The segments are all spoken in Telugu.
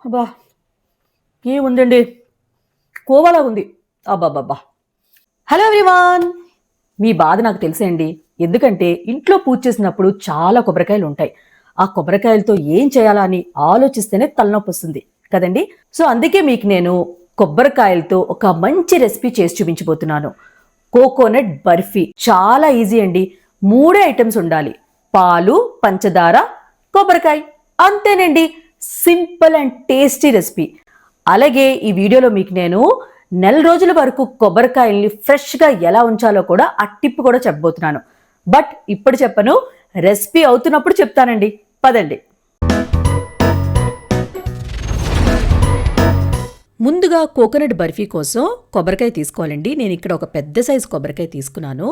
అబ్బా! ఏముందండి, కోవాలా ఉంది. అబ్బబ్బబ్బా! Hello everyone! మీ బాధ నాకు తెలుసండి. ఎందుకంటే ఇంట్లో పూజ చేసినప్పుడు చాలా కొబ్బరికాయలుంటాయి. ఆ కొబ్బరికాయలతో ఏం చేయాలా అని ఆలోచిస్తేనే తలనొప్పొస్తుంది కదండీ! సో, అందుకే మీకు నేను కొబ్బరికాయలతో ఒక మంచి రెసిపీ చేసి చూపించబోతున్నాను. కోకోనట్ బర్ఫీ. చాలా ఈజీ అండి. 3 ఐటెమ్స్ ఉండాలి. పాలు, పంచదార, కొబ్బరికాయ. అంతేనండి. Simple and tasty recipe. అలాగే ఈ వీడియోలో మీకు నేను నెల రోజుల వరకు కొబ్బరికాయల్ని ఫ్రెష్‌గా ఎలా ఉంచాలో కూడా ఆ టిప్ కూడా చెప్పబోతున్నాను. బట్ ఇప్పుడు చెప్పను. రెసిపీ అవుతున్నప్పుడు చెప్తానండి. పదండి. ముందుగా కోకోనట్ బర్ఫీ కోసం కొబ్బరికాయ తీసుకోవాలండి. నేను ఇక్కడ ఒక పెద్ద సైజు కొబ్బరికాయ తీసుకున్నాను.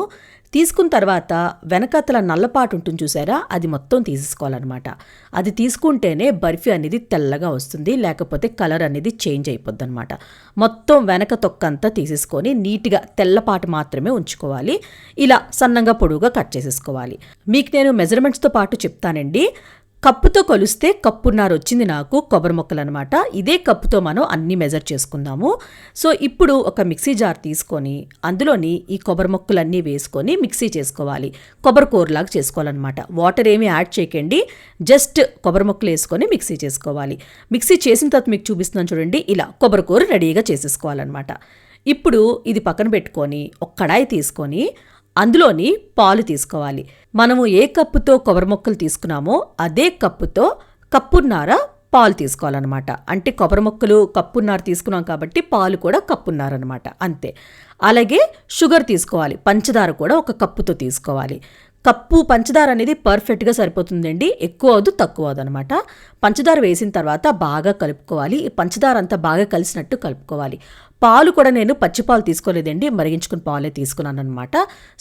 తీసుకున్న తర్వాత వెనకాతల నల్లపాటు ఉంటుంది చూసారా? అది మొత్తం తీసేసుకోవాలన్నమాట. అది తీసుకుంటేనే బర్ఫీ అనేది తెల్లగా వస్తుంది. లేకపోతే కలర్ అనేది చేంజ్ అయిపోద్దన్నమాట. మొత్తం వెనక తొక్కంతా తీసేసుకొని నీట్‌గా తెల్లపాటు మాత్రమే ఉంచుకోవాలి. ఇలా సన్నంగా పొడువుగా కట్ చేసేసుకోవాలి. మీకు నేను మెజర్‌మెంట్స్‌తో పాటు చెప్తానండి. కప్పుతో కొలిస్తే కప్పున్నర వచ్చింది నాకు కొబ్బరి ముక్కలనమాట. ఇదే కప్పుతో మనం అన్నీ మెజర్ చేసుకుందాము. సో, ఇప్పుడు ఒక మిక్సీ జార్ తీసుకొని అందులోని ఈ కొబ్బరి ముక్కలన్నీ వేసుకొని మిక్సీ చేసుకోవాలి. కొబ్బరి కూరలాగా చేసుకోవాలన్నమాట. వాటర్ ఏమీ యాడ్ చేయకండి. జస్ట్ కొబ్బరి ముక్కలు వేసుకొని మిక్సీ చేసుకోవాలి. మిక్సీ చేసిన తర్వాత మీకు చూపిస్తున్నాను చూడండి. ఇలా కొబ్బరి కూర రెడీగా చేసేసుకోవాలన్నమాట. ఇప్పుడు ఇది పక్కన పెట్టుకొని ఒక కడాయి తీసుకొని అందులోని పాలు తీసుకోవాలి. మనము ఏ కప్పుతో కొబ్బరి ముక్కలు తీసుకున్నామో అదే కప్పుతో కప్పున్నర పాలు తీసుకోవాలన్నమాట. అంటే కొబ్బరి ముక్కలు కప్పున్నర తీసుకున్నాం కాబట్టి పాలు కూడా కప్పున్నర అనమాట. అంతే. అలాగే షుగర్ తీసుకోవాలి. పంచదార కూడా ఒక కప్పుతో తీసుకోవాలి. కప్పు పంచదార అనేది పర్ఫెక్ట్గా సరిపోతుందండి. ఎక్కువ అవదు, తక్కువ అవదు అనమాట. పంచదార వేసిన తర్వాత బాగా కలుపుకోవాలి. పంచదార అంతా బాగా కలిసినట్టు కలుపుకోవాలి. పాలు కూడా నేను పచ్చిపాలు తీసుకోలేదండి, మరిగించుకుని పాలే తీసుకున్నాను అనమాట.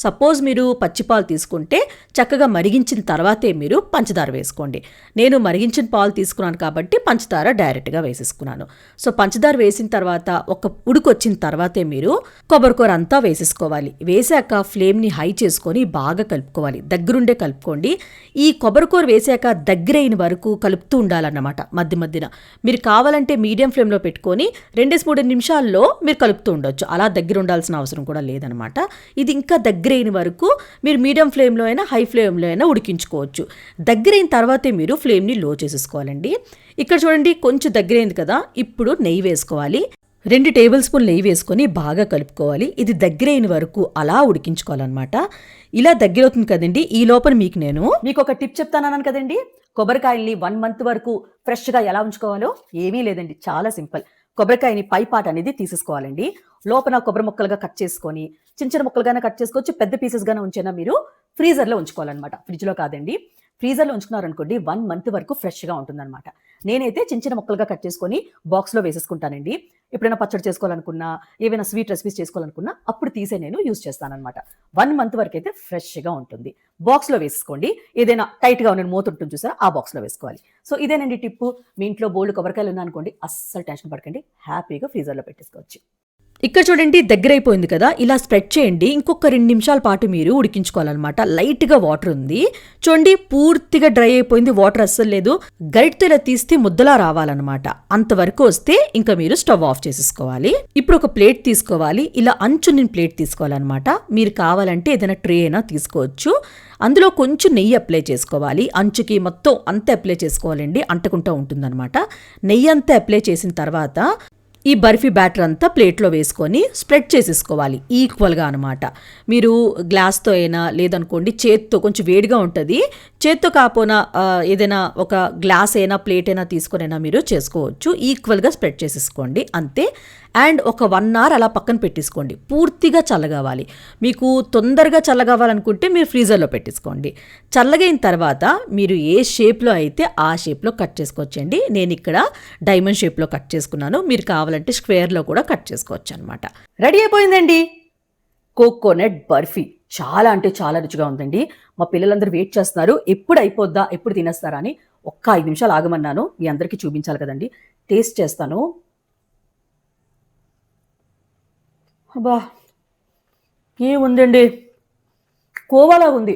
సపోజ్ మీరు పచ్చిపాలు తీసుకుంటే చక్కగా మరిగించిన తర్వాతే మీరు పంచదార వేసుకోండి. నేను మరిగించిన పాలు తీసుకున్నాను కాబట్టి పంచదార డైరెక్ట్గా వేసేసుకున్నాను. సో, పంచదార వేసిన తర్వాత ఒక ఉడుకు వచ్చిన తర్వాతే మీరు కొబ్బరికూర అంతా వేసేసుకోవాలి. వేసాక ఫ్లేమ్ని హై చేసుకొని బాగా కలుపుకోవాలి. దగ్గరుండే కలుపుకోండి. ఈ కొబ్బరికూర వేసాక దగ్గరైన వరకు కలుపుతూ ఉండాలన్నమాట మధ్య మధ్యన. మీరు కావాలంటే మీడియం ఫ్లేమ్లో పెట్టుకొని 2-3 నిమిషాల్లో మీరు కలుపుతూ ఉండొచ్చు. అలా దగ్గర ఉండాల్సిన అవసరం కూడా లేదనమాట. ఇది ఇంకా దగ్గరైన వరకు మీరు మీడియం ఫ్లేమ్లో అయినా హై ఫ్లేమ్లో అయినా ఉడికించుకోవచ్చు. దగ్గరైన తర్వాతే మీరు ఫ్లేమ్ని లో చేసేసుకోవాలండి. ఇక్కడ చూడండి, కొంచెం దగ్గరైంది కదా. ఇప్పుడు నెయ్యి వేసుకోవాలి. 2 టేబుల్ స్పూన్ నెయ్యి వేసుకొని బాగా కలుపుకోవాలి. ఇది దగ్గరైన వరకు అలా ఉడికించుకోవాలన్నమాట. ఇలా దగ్గరవుతుంది కదండి. ఈ లోపల మీకు ఒక టిప్ చెప్తానన్నాను కదండి. కొబ్బరికాయల్ని 1 మంత్ వరకు ఫ్రెష్గా ఎలా ఉంచుకోవాలో ఏమీ లేదండి. చాలా సింపుల్. కొబ్బరికాయని పై పార్ట్ అనేది తీసేసుకోవాలండి. లోపల కొబ్బరి ముక్కలుగా కట్ చేసుకొని చిన్న చిన్న ముక్కలుగానే కట్ చేసుకోవచ్చు. పెద్ద పీసెస్గానే ఉంచైనా మీరు ఫ్రీజర్లో ఉంచుకోవాలన్నమాట. ఫ్రిడ్జ్లో కాదండి. ఫ్రీజర్లో ఉంచుకున్నారనుకోండి 1 మంత్ వరకు ఫ్రెష్గా ఉంటుందన్నమాట. నేనైతే చిన్న చిన్న ముక్కలుగా కట్ చేసుకొని బాక్స్లో వేసేసుకుంటానండి. ఎప్పుడైనా పచ్చడి చేసుకోవాలనుకున్నా, ఏవైనా స్వీట్ రెసిపీస్ చేసుకోవాలనుకున్నా అప్పుడు తీసే నేను యూజ్ చేస్తానన్నమాట. 1 మంత్ వరకు అయితే ఫ్రెష్గా ఉంటుంది. బాక్స్లో వేసుకోండి. ఏదైనా టైట్గా ఉన్న మూత ఉంటుంది చూసారా, ఆ బాక్స్లో వేసుకోవాలి. సో, ఇదేనండి టిప్పు. మీ ఇంట్లో బోల్డ్ కొబ్బరికాయలు ఉన్నాయనుకోండి, అస్సలు టెన్షన్ పడకండి. హ్యాపీగా ఫ్రీజర్లో పెట్టేసుకోవచ్చు. ఇక్కడ చూడండి, దగ్గరైపోయింది కదా. ఇలా స్ప్రెడ్ చేయండి. ఇంకొక 2 నిమిషాల పాటు మీరు ఉడికించుకోవాలన్నమాట. లైట్గా వాటర్ ఉంది చూడండి, పూర్తిగా డ్రై అయిపోయింది. వాటర్ అస్సలు లేదు. గరిటెతో ఇలా తీస్తే ముద్దలా రావాలన్నమాట. అంతవరకు వస్తే ఇంకా మీరు స్టవ్ ఆఫ్ చేసేసుకోవాలి. ఇప్పుడు ఒక ప్లేట్ తీసుకోవాలి. ఇలా అంచుని ప్లేట్ తీసుకోవాలన్నమాట. మీరు కావాలంటే ఏదైనా ట్రే అయినా తీసుకోవచ్చు. అందులో కొంచెం నెయ్యి అప్లై చేసుకోవాలి. అంచుకి మొత్తం అంతా అప్లై చేసుకోవాలండి. అంటకుంటూ ఉంటుందన్నమాట. నెయ్యి అంతా అప్లై చేసిన తర్వాత ఈ బర్ఫీ బ్యాటర్ అంతా ప్లేట్లో వేసుకొని స్ప్రెడ్ చేసేసుకోవాలి ఈక్వల్గా అనమాట. మీరు గ్లాస్తో అయినా లేదనుకోండి చేత్తో, కొంచెం వేడిగా ఉంటుంది, చేత్తో కాపోయినా ఏదైనా ఒక గ్లాస్ అయినా ప్లేట్ అయినా తీసుకొనైనా మీరు చేసుకోవచ్చు. ఈక్వల్గా స్ప్రెడ్ చేసేసుకోండి అంతే. అండ్ ఒక 1 అవర్ అలా పక్కన పెట్టేసుకోండి. పూర్తిగా చల్లగావాలి. మీకు తొందరగా చల్లగావాలనుకుంటే మీరు ఫ్రీజర్లో పెట్టేసుకోండి. చల్లగైన తర్వాత మీరు ఏ షేప్లో అయితే ఆ షేప్లో కట్ చేసుకోవచ్చండి. నేను ఇక్కడ డైమండ్ షేప్లో కట్ చేసుకున్నాను. మీరు కావాలంటే స్క్వేర్లో కూడా కట్ చేసుకోవచ్చు అనమాట. రెడీ అయిపోయిందండి కోకోనట్ బర్ఫీ. చాలా అంటే చాలా రుచిగా ఉందండి. మా పిల్లలందరూ వెయిట్ చేస్తున్నారు, ఎప్పుడు అయిపోద్దా, ఎప్పుడు తినేస్తారా అని. ఒక్క 5 నిమిషాలు ఆగమన్నాను. మీ అందరికీ చూపించాలి కదండి. టేస్ట్ చేస్తాను. అబ్బా! ఏముందండి, కోవాలా ఉంది.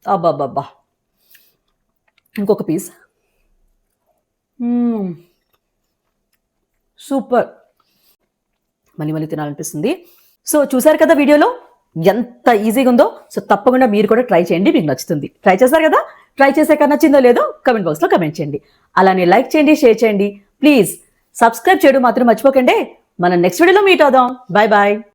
అబ్బబ్బబ్బా! ఇంకొక పీస్. హ్మ్. సూపర్. మళ్ళీ మళ్ళీ తినాలనిపిస్తుంది. సో చూసారు కదా వీడియోలో ఎంత ఈజీగా ఉందో. సో తప్పకుండా మీరు కూడా ట్రై చేయండి, మీకు నచ్చుతుంది. ట్రై చేశారు కదా, ట్రై చేసాక నచ్చిందో లేదో కమెంట్ బాక్స్లో కమెంట్ చేయండి. అలానే లైక్ చేయండి, షేర్ చేయండి. ప్లీజ్ సబ్స్క్రైబ్ చేయడం మాత్రం మర్చిపోకండి. మనం నెక్స్ట్ వీడియోలో మీట్ అవుదాం. Bye bye.